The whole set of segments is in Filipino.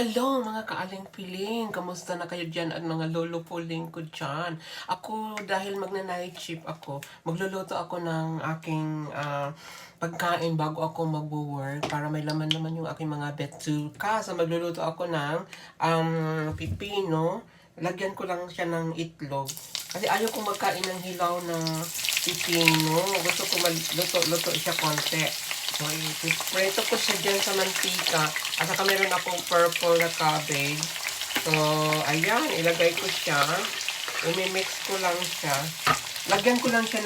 Hello mga kaaling piling, kamusta na kayo dyan at mga lolo puling ko dyan? Ako dahil magna-night shift ako, magluluto ako ng aking pagkain bago ako mag-work para may laman naman yung aking mga betsuka. So magluluto ako ng pipino, lagyan ko lang siya ng itlog. Kasi ayaw kong magkain ng hilaw na pipino, gusto ko magluto-luto siya konti. So, ipiprito ko siya dyan sa mantika. At saka meron akong purple na cabbage. So, ayan, ilagay ko siya. Imi-mix ko lang siya. Lagyan ko lang siya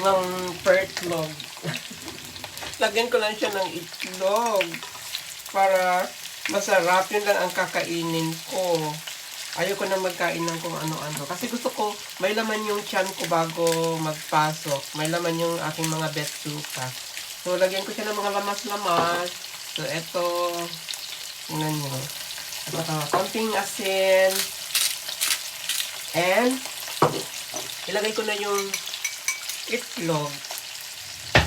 ng pertlog. Lagyan ko lang siya ng itlog. Para masarap. Yun lang ang kakainin ko. Ayoko na magkain ng kung ano-ano. Kasi gusto ko, may laman yung tiyan ko bago magpasok. May laman yung aking mga betsuka. So, lagyan ko siya ng mga lamas-lamas. So, eto. Tingnan nyo. Konting asin. And, ilagay ko na yung itlog.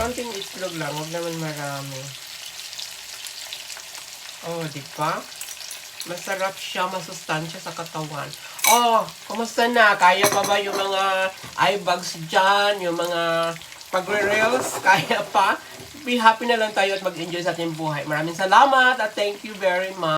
Konting itlog lang. Huwag naman marami. Oh, di ba? Masarap siya, masustansya sa katawan. Oh, kumusta na? Kaya pa ba yung mga eye bags dyan? Yung mga pagre-reels? Kaya pa? Be happy na lang tayo at mag-enjoy sa ating buhay. Maraming salamat at thank you very much.